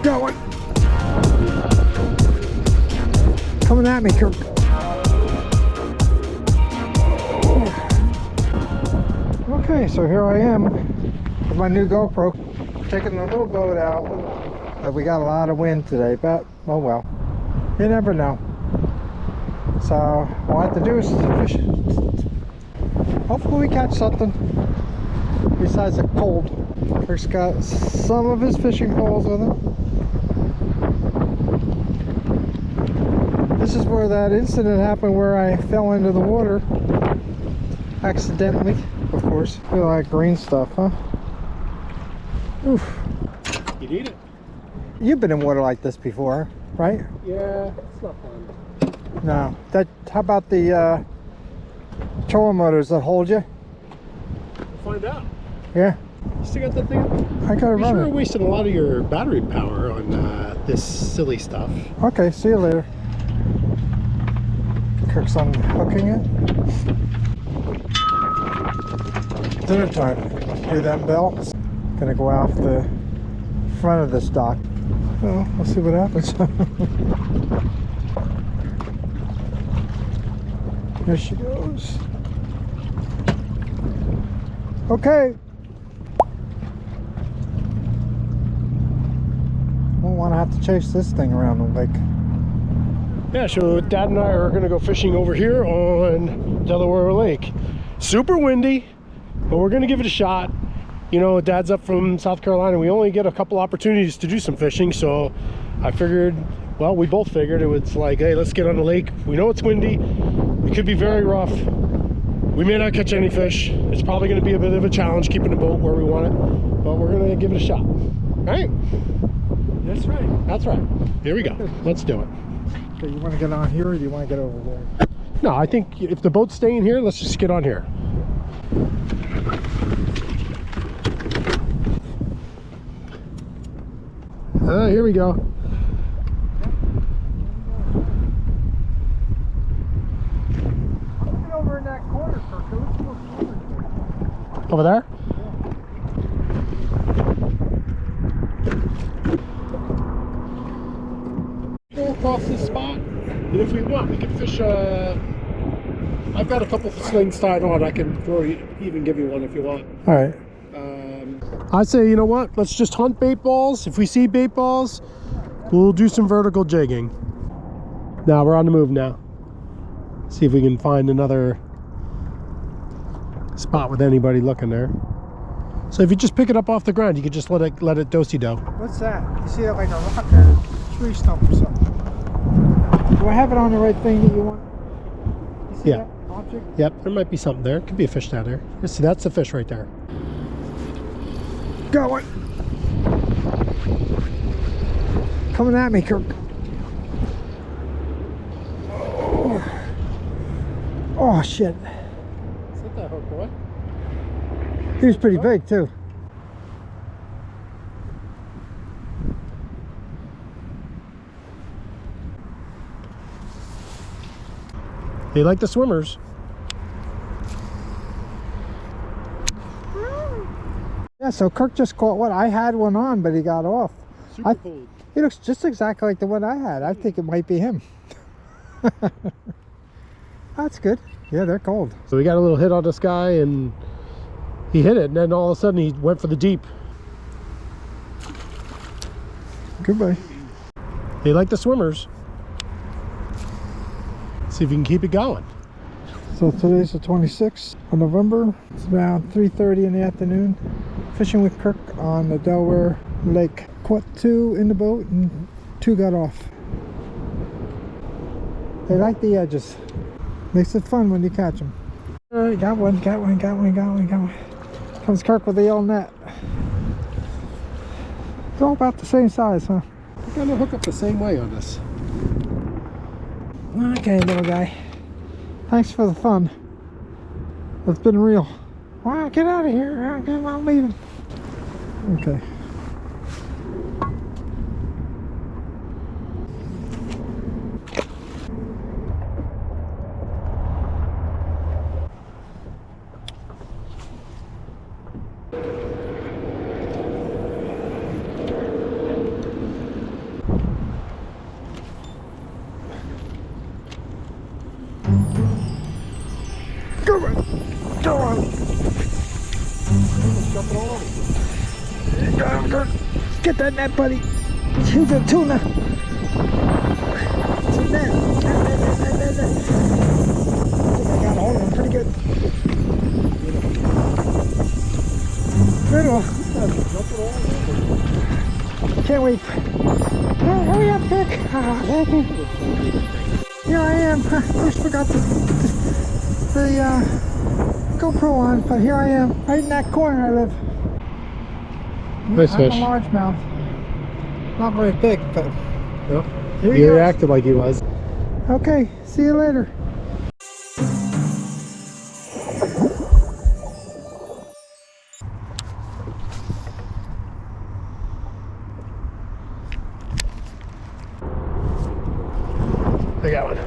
Going. Coming at me, Kirk. Okay, so here I am with my new GoPro, taking the little boat out. We got a lot of wind today, but oh well, you never know. So all I have to do is fish. Hopefully we catch something besides the cold. Kirk's got some of his fishing poles with him. This is where that incident happened where I fell into the water accidentally, of course. Feel like green stuff, huh? Oof. You need it. You've been in water like this before, right? Yeah, it's not fun. No. How about the trolling motors that hold you? We'll find out. Yeah. You still got that thing? I gotta run Sure it. wasted a lot of your battery power on this silly stuff. Okay, see you later. Kirk's unhooking it. Dinner time. Hear that bell? Gonna go off the front of this dock. Well, we'll see what happens. There she goes. Okay. Won't want to have to chase this thing around the lake. Yeah, so Dad and I are going to go fishing over here on Delaware Lake. Super windy, but we're going to give it a shot. You know, Dad's up from South Carolina. We only get a couple opportunities to do some fishing, so I figured, well, we both figured it was like, hey, let's get on the lake. We know it's windy. It could be very rough. We may not catch any fish. It's probably going to be a bit of a challenge keeping the boat where we want it, but we're going to give it a shot. All right? That's right. That's right. Here we go. Let's do it. Okay, you want to get on here or do you want to get over there? No, I think if the boat's staying here, let's just get on here. Here we go. Over in that corner, Kirk. Let's go forward. Over there? Go across this spot, and if we want, we can fish. I've got a couple of slings tied on. I can even give you one if you want. All right. I'd say, you know what? Let's just hunt bait balls. If we see bait balls, we'll do some vertical jigging. Now we're on the move now. See if we can find another spot with anybody looking there. So if you just pick it up off the ground, you can just let it do-si-do. What's that? You see that like a rock or a tree stump or something? Do I have it on the right thing that you want? You see that object? Yep, there might be something there. Could be a fish down there. You see, that's the fish right there. Going. Coming at me, Kirk. Oh shit. Is that hook, boy? He was pretty big too. They like the swimmers. Yeah, so Kirk just caught what? I had one on, but he got off. Super cold. He looks just exactly like the one I had. I think it might be him. That's good. Yeah, they're cold. So we got a little hit on this guy and he hit it, and then all of a sudden he went for the deep. Goodbye. They like the swimmers. See if you can keep it going. So today's the 26th of November. It's about 3:30 in the afternoon. Fishing with Kirk on the Delaware Lake. Caught 2 in the boat and 2 got off. They like the edges. Makes it fun when you catch them. Alright, got one. Comes Kirk with the old net. It's all about the same size, huh? We're gonna hook up the same way on this. Okay, little guy. Thanks for the fun. It's been real. Wow, get out of here. I'm leaving. Okay. Get that net, buddy. Here's a tuna. It's a net. Net. I think I got a hold of him pretty good. Good one. Can't wait. Hurry up, Vic. Here I am. I just forgot the GoPro on, but here I am, right in that corner I live. Nice fish. I'm a largemouth. Not very big, but No. here He he goes. reacted like he was. Okay, see you later. I got one.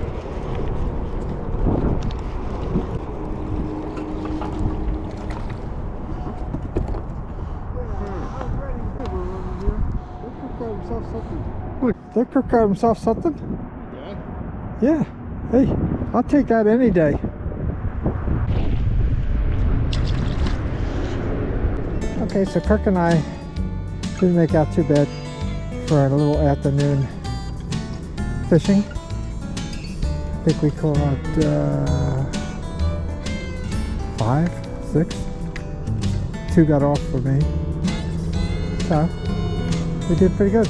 Dick Kirk got himself something? Yeah. Hey, I'll take that any day. Okay, so Kirk and I didn't make out too bad for a little afternoon fishing. I think we caught 5, 6. 2 got off for me. So, we did pretty good.